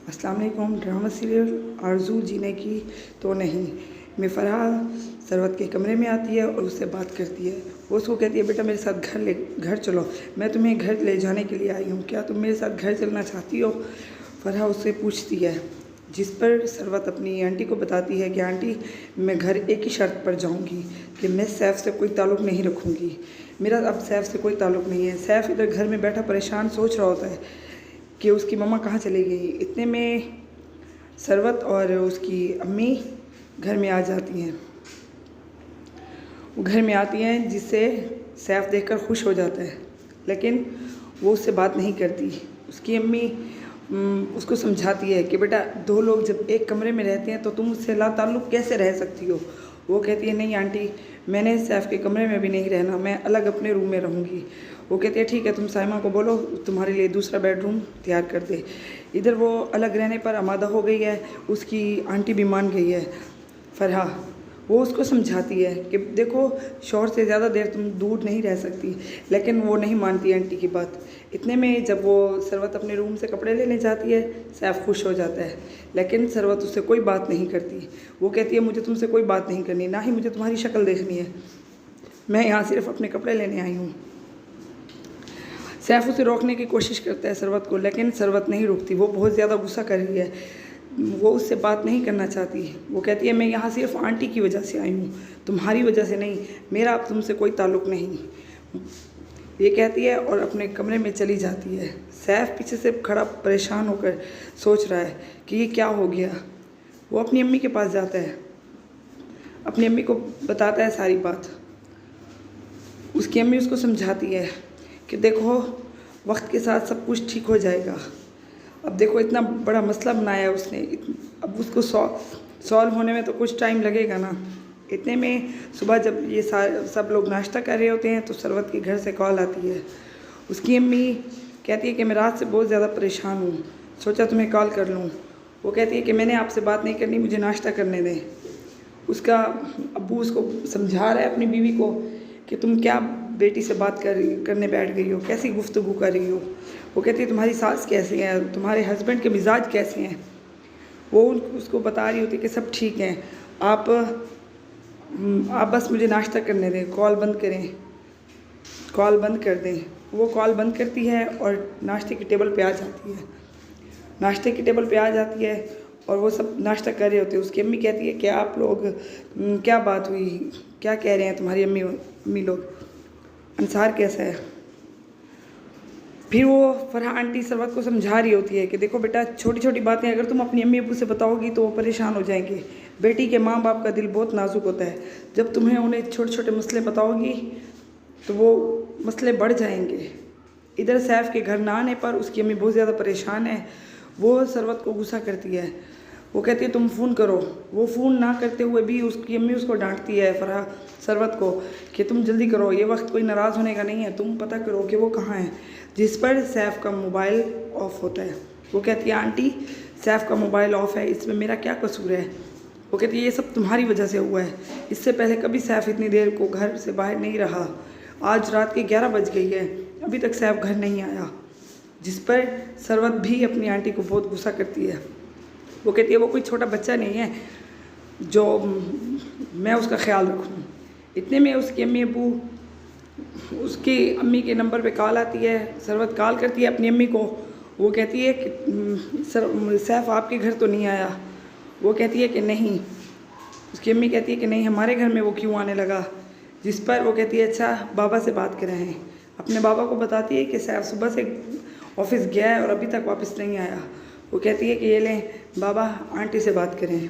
अस्सलाम वालेकुम। Drama serial आरज़ू जीने की तो नहीं में फ़रहा सरवत के कमरे में आती है और उससे बात करती है। वो उसको कहती है, बेटा मेरे साथ घर चलो, मैं तुम्हें घर ले जाने के लिए आई हूँ, क्या तुम मेरे साथ घर चलना चाहती हो? फ़रहा उससे पूछती है, जिस पर सरवत अपनी आंटी को बताती है कि आंटी मैं घर एक ही शर्त पर जाऊँगी कि मैं सैफ़ से कोई ताल्लुक़ नहीं रखूँगी। मेरा अब सैफ़ से कोई ताल्लुक़ नहीं है। सैफ़ इधर घर में बैठा परेशान सोच रहा होता है कि उसकी मम्मा कहाँ चली गई। इतने में सरवत और उसकी अम्मी घर में आ जाती हैं। वो घर में आती हैं जिससे सैफ़ देखकर खुश हो जाता है, लेकिन वो उससे बात नहीं करती। उसकी अम्मी उसको समझाती है कि बेटा दो लोग जब एक कमरे में रहते हैं तो तुम उससे लाताल्लुक़ कैसे रह सकती हो। वो कहती है, नहीं आंटी, मैंने सैफ़ के कमरे में भी नहीं रहना, मैं अलग अपने रूम में रहूँगी। वो कहती है, ठीक है, तुम साइमा को बोलो तुम्हारे लिए दूसरा बेडरूम तैयार कर दे। इधर वो अलग रहने पर आमादा हो गई है, उसकी आंटी भी मान गई है। फ़रहा वो उसको समझाती है कि देखो शौहर से ज़्यादा देर तुम दूर नहीं रह सकती, लेकिन वो नहीं मानती आंटी की बात। इतने में जब वो सरवत अपने रूम से कपड़े लेने जाती है, सैफ़ खुश हो जाता है, लेकिन सरवत उससे कोई बात नहीं करती। वो कहती है, मुझे तुमसे कोई बात नहीं करनी, ना ही मुझे तुम्हारी शक्ल देखनी है, मैं यहाँ सिर्फ अपने कपड़े लेने आई हूँ। सैफ़ उसे रोकने की कोशिश करता है सरवत को, लेकिन सरवत नहीं रुकती। वो बहुत ज़्यादा गुस्सा कर रही है, वो उससे बात नहीं करना चाहती। वो कहती है, मैं यहाँ सिर्फ आंटी की वजह से आई हूँ, तुम्हारी वजह से नहीं, मेरा अब तुमसे कोई ताल्लुक़ नहीं। ये कहती है और अपने कमरे में चली जाती है। सैफ़ पीछे से खड़ा परेशान होकर सोच रहा है कि ये क्या हो गया। वो अपनी अम्मी के पास जाता है, अपनी अम्मी को बताता है सारी बात। उसकी अम्मी उसको समझाती है कि देखो वक्त के साथ सब कुछ ठीक हो जाएगा। अब देखो इतना बड़ा मसला बनाया है उसने, अब उसको सॉल्व होने में तो कुछ टाइम लगेगा ना। इतने में सुबह जब ये सब लोग नाश्ता कर रहे होते हैं तो सरवत के घर से कॉल आती है। उसकी अम्मी कहती है कि मैं रात से बहुत ज़्यादा परेशान हूँ, सोचा तुम्हें कॉल कर लूँ। वो कहती है कि मैंने आपसे बात नहीं करनी, मुझे नाश्ता करने दें। उसका अब्बू उसको समझा रहा है अपनी बीवी को कि तुम क्या बेटी से बात करने बैठ गई हो, कैसी गुफ्तगू कर रही हो। वो कहती है, तुम्हारी सास कैसी है, तुम्हारे हस्बैंड के मिजाज कैसे हैं। वो उसको बता रही होती है कि सब ठीक हैं, आप बस मुझे नाश्ता करने दें, कॉल बंद करें, कॉल बंद कर दें। वो कॉल बंद करती है और नाश्ते की टेबल पे आ जाती है। नाश्ते की टेबल पे आ जाती है और वो सब नाश्ता कर रहे होते हैं। उसकी अम्मी कहती है कि आप लोग क्या बात हुई, क्या कह रहे हैं तुम्हारी अम्मी लोग, अंसार कैसा है। फिर वो फ़रहा आंटी सरवत को समझा रही होती है कि देखो बेटा, छोटी छोटी बातें अगर तुम अपनी अम्मी अब्बू से बताओगी तो वो परेशान हो जाएंगे। बेटी के माँ बाप का दिल बहुत नाजुक होता है, जब तुम्हें उन्हें छोटे छोटे मसले बताओगी तो वो मसले बढ़ जाएंगे। इधर सैफ़ के घर ना आने पर उसकी अम्मी बहुत ज़्यादा परेशान है। वो सरवत को गुस्सा करती है, वो कहती है तुम फ़ोन करो। वो फ़ोन ना करते हुए भी उसकी अम्मी उसको डांटती है फ़रहा सरवत को कि तुम जल्दी करो, ये वक्त कोई नाराज़ होने का नहीं है, तुम पता करो कि वो कहाँ है। जिस पर सैफ़ का मोबाइल ऑफ़ होता है। वो कहती है, आंटी सैफ़ का मोबाइल ऑफ़ है, इसमें मेरा क्या कसूर है। वो कहती है, ये सब तुम्हारी वजह से हुआ है, इससे पहले कभी सैफ़ इतनी देर को घर से बाहर नहीं रहा। आज रात के 11 बज गई है, अभी तक सैफ़ घर नहीं आया। जिस पर सरवत भी अपनी आंटी को बहुत गुस्सा करती है। वो कहती है, वो कोई छोटा बच्चा नहीं है जो मैं उसका ख्याल रखूँ। इतने में उसकी अम्मी अब्बू, उसकी अम्मी के नंबर पे कॉल आती है। सरवत कॉल करती है अपनी अम्मी को। वो कहती है कि सैफ़ आपके घर तो नहीं आया। वो कहती है कि नहीं। उसकी अम्मी कहती है कि नहीं, हमारे घर में वो क्यों आने लगा। जिस पर वो कहती है, अच्छा बाबा से बात कर रहे हैं। अपने बाबा को बताती है कि सैफ़ सुबह से ऑफिस गया है और अभी तक वापस नहीं आया। वो कहती है कि ये लें बाबा, आंटी से बात करें।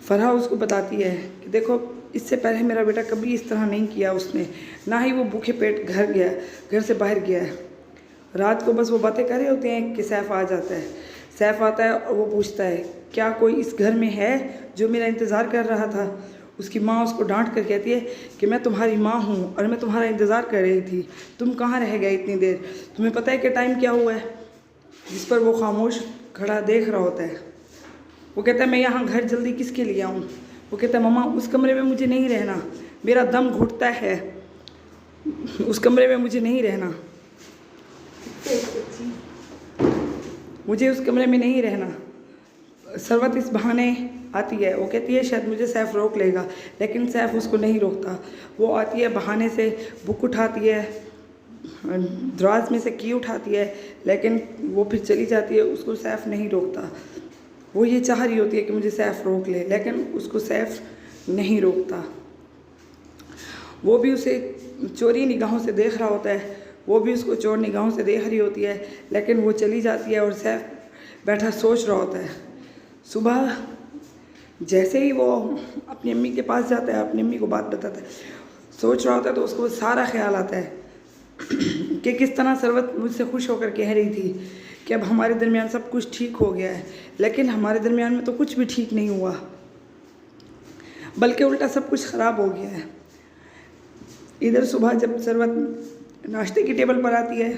फ़रहा उसको बताती है कि देखो इससे पहले मेरा बेटा कभी इस तरह नहीं किया उसने, ना ही वो भूखे पेट घर से बाहर गया है। रात को बस वो बातें कर रहे होते हैं कि सैफ़ आ जाता है। सैफ़ आता है और वो पूछता है, क्या कोई इस घर में है जो मेरा इंतज़ार कर रहा था। उसकी माँ उसको डांट कर कहती है कि मैं तुम्हारी माँ हूँ और मैं तुम्हारा इंतज़ार कर रही थी, तुम कहाँ रह गए इतनी देर, तुम्हें पता है कि टाइम क्या हुआ है। जिस पर वो खामोश खड़ा देख रहा होता है। वो कहता है, मैं यहाँ घर जल्दी किसके लिए आऊँ। वो कहता है, मम्मा उस कमरे में मुझे नहीं रहना, मेरा दम घुटता है, उस कमरे में मुझे नहीं रहना। मुझे उस कमरे में नहीं रहना। सरवत इस बहाने आती है, वो कहती है शायद मुझे सैफ रोक लेगा, लेकिन सैफ उसको नहीं रोकता। वो आती है बहाने से, बुक उठाती है, दराज में से की उठाती है, लेकिन वो फिर चली जाती है। उसको सैफ नहीं रोकता। वो ये चाह रही होती है कि मुझे सैफ रोक ले, लेकिन उसको सैफ नहीं रोकता। वो भी उसे चोरी निगाहों से देख रहा होता है, वो भी उसको चोर निगाहों से देख रही होती है, लेकिन वो चली जाती है और सैफ बैठा सोच रहा होता है। सुबह जैसे ही वो अपनी अम्मी के पास जाता है, अपनी अम्मी को बात बताता है, सोच रहा होता है, तो उसको सारा ख्याल आता है कि किस तरह सरवत मुझसे खुश होकर कह रही थी कि अब हमारे दरमियान सब कुछ ठीक हो गया है, लेकिन हमारे दरमियान में तो कुछ भी ठीक नहीं हुआ, बल्कि उल्टा सब कुछ ख़राब हो गया है। इधर सुबह जब सरवत नाश्ते की टेबल पर आती है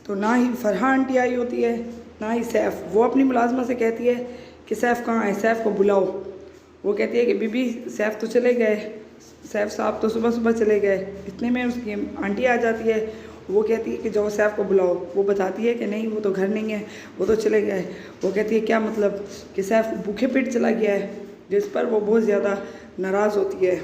तो ना ही फरहा आंटी आई होती है, ना ही सैफ। वो अपनी मुलाजमा से कहती है कि सैफ कहाँ है, सैफ को बुलाओ। वो कहती है कि बीबी सैफ तो चले गए, सैफ साहब तो सुबह सुबह चले गए। इतने में उसकी आंटी आ जाती है। वो कहती है कि जाओ सैफ को बुलाओ। वो बताती है कि नहीं, वो तो घर नहीं है, वो तो चले गए। वो कहती है क्या मतलब, कि सैफ भूखे पेट चला गया है, जिस पर वो बहुत ज़्यादा नाराज़ होती है।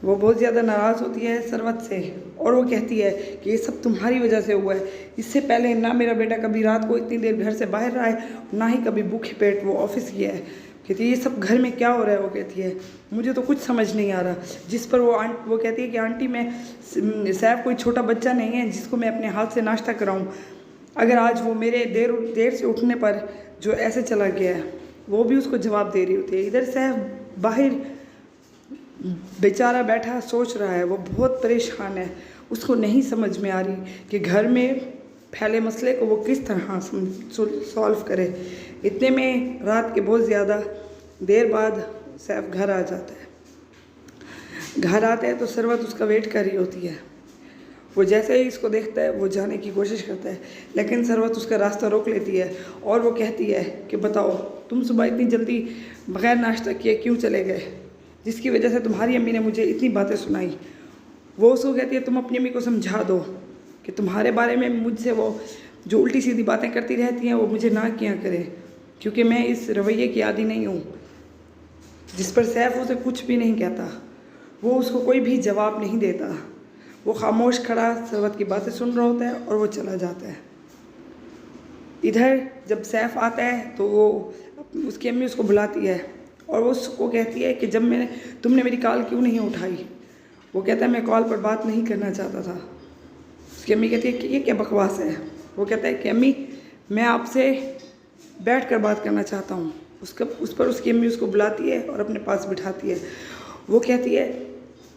वो बहुत ज़्यादा नाराज़ होती है सरवत से, और वो कहती है कि ये सब तुम्हारी वजह से हुआ है। इससे पहले ना मेरा बेटा कभी रात को इतनी देर घर से बाहर रहा है, ना ही कभी भूखे पेट वो ऑफिस गया है। कहती है ये सब घर में क्या हो रहा है। वो कहती है मुझे तो कुछ समझ नहीं आ रहा। जिस पर वो कहती है कि आंटी मैं सैफ कोई छोटा बच्चा नहीं है जिसको मैं अपने हाथ से नाश्ता कराऊं। अगर आज वो मेरे देर से उठने पर जो ऐसे चला गया है, वो भी उसको जवाब दे रही होती है। इधर सैफ बाहर बेचारा बैठा सोच रहा है, वो बहुत परेशान है। उसको नहीं समझ में आ रही कि घर में फैले मसले को वो किस तरह सॉल्व करे। इतने में रात के बहुत ज़्यादा देर बाद सैफ घर आ जाता है। घर आता है तो सरवत उसका वेट कर रही होती है। वो जैसे ही इसको देखता है वो जाने की कोशिश करता है, लेकिन सरवत उसका रास्ता रोक लेती है और वो कहती है कि बताओ तुम सुबह इतनी जल्दी बग़ैर नाश्ता किए क्यों चले गए, जिसकी वजह से तुम्हारी अम्मी ने मुझे इतनी बातें सुनाई। वो उसको कहती है तुम अपनी अम्मी को समझा दो कि तुम्हारे बारे में मुझसे वो जो उल्टी सीधी बातें करती रहती हैं वो मुझे ना किया करे, क्योंकि मैं इस रवैये की आदी नहीं हूँ। जिस पर सैफ उसे कुछ भी नहीं कहता, वो उसको कोई भी जवाब नहीं देता। वो खामोश खड़ा सरवत की बातें सुन रहा होता है और वो चला जाता है। इधर जब सैफ आता है तो वो उसकी अम्मी उसको बुलाती है और वो उसको कहती है कि जब तुमने मेरी कॉल क्यों नहीं उठाई। वो कहता है मैं कॉल पर बात नहीं करना चाहता था। उसकी अम्मी कहती है कि ये क्या बकवास है। वो कहता है कि अम्मी मैं आपसे बैठ कर बात करना चाहता हूँ। उस पर उसकी अम्मी उसको बुलाती है और अपने पास बिठाती है। वो कहती है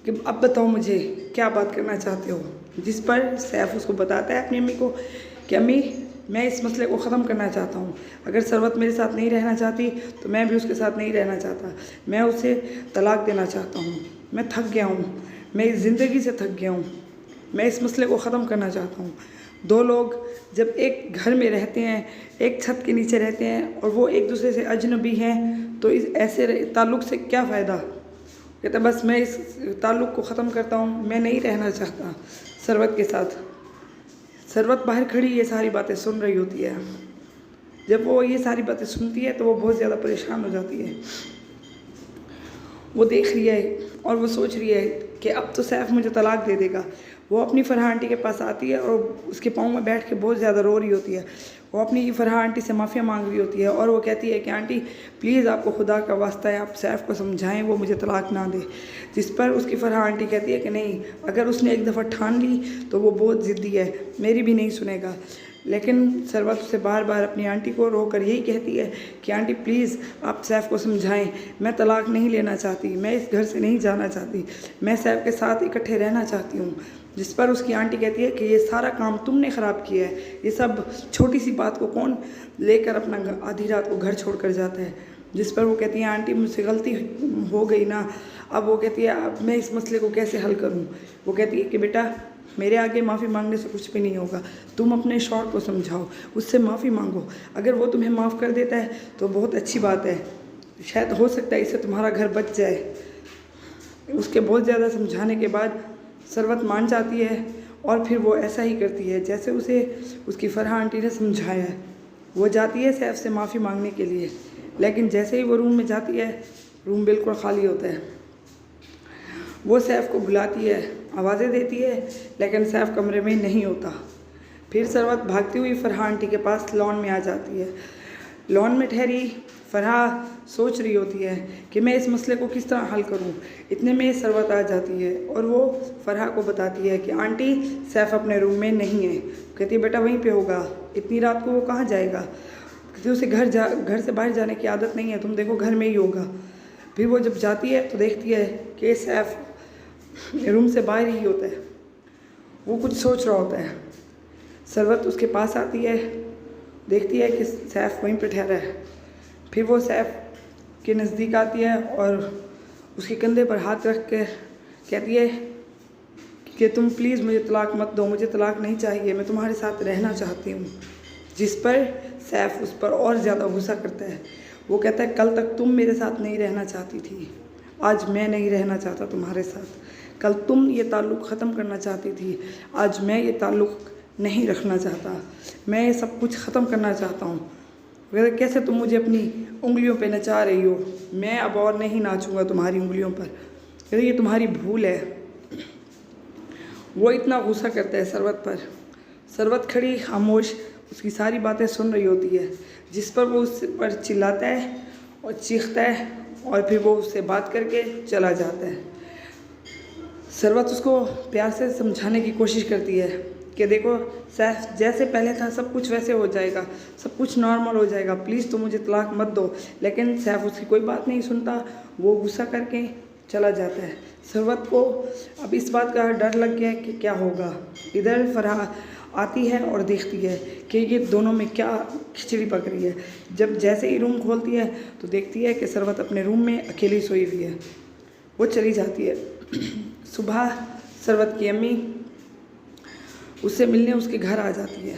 कि अब बताओ मुझे क्या बात करना चाहते हो। जिस पर सैफ उसको बताता है अपनी अम्मी को कि अम्मी मैं इस मसले को ख़त्म करना चाहता हूँ। अगर सरवत मेरे साथ नहीं रहना चाहती तो मैं भी उसके साथ नहीं रहना चाहता। मैं उसे तलाक देना चाहता हूँ। मैं थक गया हूँ, मैं इस ज़िंदगी से थक गया हूँ। मैं इस मसले को ख़त्म करना चाहता हूँ। दो लोग जब एक घर में रहते हैं, एक छत के नीचे रहते हैं और वो एक दूसरे से अजनबी हैं, तो इस ऐसे ताल्लुक़ से क्या फ़ायदा। कहता बस मैं इस ताल्लुक़ को ख़त्म करता हूँ, मैं नहीं रहना चाहता सरवत के साथ। सरवत बाहर खड़ी ये सारी बातें सुन रही होती है। जब वो ये सारी बातें सुनती है तो वो बहुत ज़्यादा परेशान हो जाती है। वो देख रही है और वो सोच रही है कि अब तो सैफ मुझे तलाक दे देगा। वो अपनी फरहा आंटी के पास आती है और उसके पाँव में बैठ के बहुत ज़्यादा रो रही होती है। वो अपनी फरहा आंटी से माफ़िया मांग रही होती है और वो कहती है कि आंटी प्लीज़ आपको खुदा का वास्ता है, आप सैफ को समझाएं वो मुझे तलाक ना दे। जिस पर उसकी फरहा आंटी कहती है कि नहीं, अगर उसने एक दफ़ा ठान ली तो वो बहुत ज़िद्दी है, मेरी भी नहीं सुनेगा। लेकिन सरवत उसे बार बार अपनी आंटी को रो कर यही कहती है कि आंटी प्लीज़ आप सैफ को समझाएं, मैं तलाक नहीं लेना चाहती, मैं इस घर से नहीं जाना चाहती, मैं सैफ के साथ इकट्ठे रहना चाहती हूँ। जिस पर उसकी आंटी कहती है कि ये सारा काम तुमने ख़राब किया है, ये सब छोटी सी बात को कौन लेकर अपना आधी रात को घर छोड़ कर जाता है। जिस पर वो कहती है आंटी मुझसे गलती हो गई ना। अब वो कहती है अब मैं इस मसले को कैसे हल करूँ। वो कहती है कि बेटा मेरे आगे माफ़ी मांगने से कुछ भी नहीं होगा, तुम अपने शौहर को समझाओ, उससे माफ़ी मांगो। अगर वो तुम्हें माफ़ कर देता है तो बहुत अच्छी बात है, शायद हो सकता है इससे तुम्हारा घर बच जाए। उसके बहुत ज़्यादा समझाने के बाद सरवत मान जाती है और फिर वो ऐसा ही करती है जैसे उसे उसकी फरहा आंटी ने समझाया है। वो जाती है सैफ से माफ़ी मांगने के लिए, लेकिन जैसे ही वो रूम में जाती है रूम बिल्कुल खाली होता है। वो सैफ को बुलाती है, आवाज़ें देती है, लेकिन सैफ कमरे में नहीं होता। फिर सरवत भागती हुई फरहा आंटी के पास लॉन में आ जाती है। लॉन में ठहरी फरहा सोच रही होती है कि मैं इस मसले को किस तरह हल करूं। इतने में सरवत आ जाती है और वो फरहा को बताती है कि आंटी सैफ अपने रूम में नहीं है। कहती है बेटा वहीं पे होगा, इतनी रात को वो कहाँ जाएगा। कहती है उसे घर से बाहर जाने की आदत नहीं है, तुम देखो घर में ही होगा। फिर वो जब जाती है तो देखती है कि सैफ रूम से बाहर ही होता है, वो कुछ सोच रहा होता है। सरवत उसके पास आती है, देखती है कि सैफ वहीं पे ठहरा है। फिर वो सैफ के नज़दीक आती है और उसके कंधे पर हाथ रख कर कहती है कि तुम प्लीज़ मुझे तलाक मत दो, मुझे तलाक नहीं चाहिए, मैं तुम्हारे साथ रहना चाहती हूँ। जिस पर सैफ उस पर और ज़्यादा गुस्सा करता है। वो कहता है कल तक तुम मेरे साथ नहीं रहना चाहती थी, आज मैं नहीं रहना चाहता तुम्हारे साथ। कल तुम ये ताल्लुक़ ख़त्म करना चाहती थी, आज मैं ये ताल्लुक़ नहीं रखना चाहता, मैं ये सब कुछ ख़त्म करना चाहता हूँ। वैसे कैसे तुम मुझे अपनी उंगलियों पे नचा रही हो, मैं अब और नहीं नाचूंगा तुम्हारी उंगलियों पर, ये तुम्हारी भूल है। वो इतना गुस्सा करता है सरवत पर। सरवत खड़ी खामोश उसकी सारी बातें सुन रही होती है, जिस पर वो उस पर चिल्लाता है और चीखता है और फिर वो उससे बात करके चला जाता है। सरवत उसको प्यार से समझाने की कोशिश करती है कि देखो सैफ जैसे पहले था सब कुछ वैसे हो जाएगा, सब कुछ नॉर्मल हो जाएगा, प्लीज़ तो मुझे तलाक मत दो। लेकिन सैफ उसकी कोई बात नहीं सुनता, वो गुस्सा करके चला जाता है। सरवत को अब इस बात का डर लग गया है कि क्या होगा। इधर फरहा आती है और देखती है कि ये दोनों में क्या खिचड़ी पक रही है। जब जैसे ही रूम खोलती है तो देखती है कि सरवत अपने रूम में अकेली सोई हुई है। वो चली जाती है। सुबह सरवत की अम्मी उससे मिलने उसके घर आ जाती है।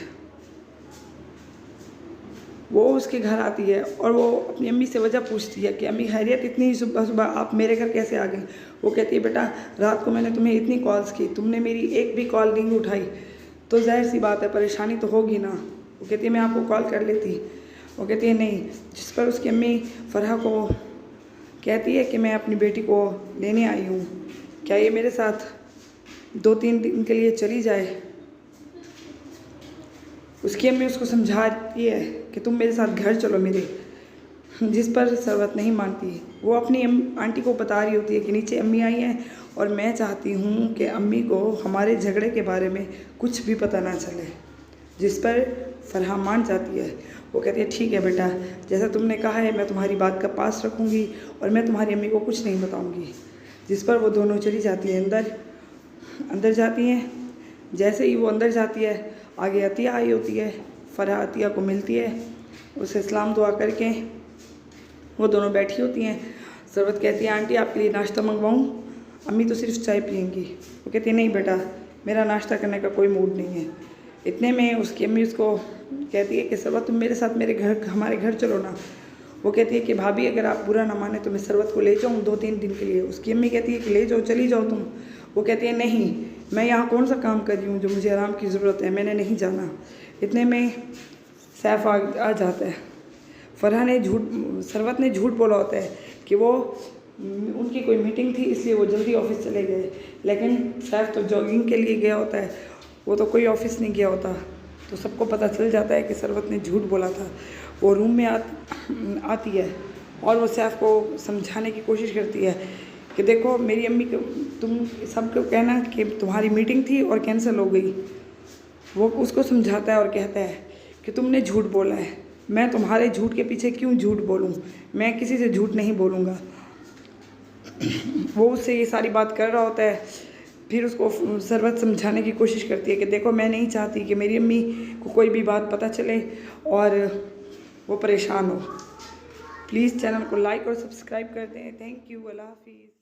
वो उसके घर आती है और वो अपनी अम्मी से वजह पूछती है कि अम्मी खैरियत, इतनी सुबह सुबह आप मेरे घर कैसे आ गई। वो कहती है बेटा रात को मैंने तुम्हें इतनी कॉल्स की, तुमने मेरी एक भी कॉल नहीं उठाई, तो जाहिर सी बात है परेशानी तो होगी ना। वो कहती है मैं आपको कॉल कर लेती। वो कहती है नहीं। जिस पर उसकी अम्मी फरहा को कहती है कि मैं अपनी बेटी को लेने आई हूँ, क्या ये मेरे साथ 2-3 दिन के लिए चली जाए। उसकी अम्मी उसको समझाती है कि तुम मेरे साथ घर चलो मेरे, जिस पर सरवत नहीं मानती। वो अपनी आंटी को बता रही होती है कि नीचे अम्मी आई हैं और मैं चाहती हूँ कि अम्मी को हमारे झगड़े के बारे में कुछ भी पता ना चले, जिस पर फरहा मान जाती है। वो कहती है ठीक है बेटा, जैसा तुमने कहा है मैं तुम्हारी बात का पास रखूँगी और मैं तुम्हारी अम्मी को कुछ नहीं बताऊँगी। जिस पर वो दोनों चली जाती है अंदर जाती हैं। जैसे ही वो अंदर जाती है आगे अतिया आई होती है। फरहा अतिया को मिलती है, उसे सलाम दुआ करके वो दोनों बैठी होती हैं। सरवत कहती है आंटी आपके लिए नाश्ता मंगवाऊँ, अम्मी तो सिर्फ चाय पियेंगी। वो कहती है नहीं बेटा मेरा नाश्ता करने का कोई मूड नहीं है। इतने में उसकी अम्मी उसको कहती है कि सरवत तुम मेरे साथ हमारे घर चलो ना। वो कहती है कि भाभी अगर आप बुरा ना माने तो मैं सरवत को ले जाऊँ 2-3 दिन के लिए। उसकी अम्मी कहती है कि ले जाओ, चली जाओ तुम। वो कहती है नहीं, मैं यहाँ कौन सा काम कर रही हूँ जो मुझे आराम की ज़रूरत है, मैंने नहीं जाना। इतने में सैफ आ जाता है। सरवत ने झूठ बोला होता है कि वो उनकी कोई मीटिंग थी इसलिए वो जल्दी ऑफिस चले गए, लेकिन सैफ तो जॉगिंग के लिए गया होता है, वो तो कोई ऑफिस नहीं गया होता। तो सबको पता चल जाता है कि सरवत ने झूठ बोला था। वो रूम में आती है और वो सैफ को समझाने की कोशिश करती है कि देखो मेरी अम्मी को तुम सबको कहना कि तुम्हारी मीटिंग थी और कैंसिल हो गई। वो उसको समझाता है और कहता है कि तुमने झूठ बोला है, मैं तुम्हारे झूठ के पीछे क्यों झूठ बोलूँ, मैं किसी से झूठ नहीं बोलूँगा। वो उससे ये सारी बात कर रहा होता है। फिर उसको सरवत समझाने की कोशिश करती है कि देखो मैं नहीं चाहती कि मेरी अम्मी को कोई भी बात पता चले और वो परेशान हो। प्लीज़ चैनल को लाइक और सब्सक्राइब कर दें। थैंक यू, अल्लाह हाफिज़।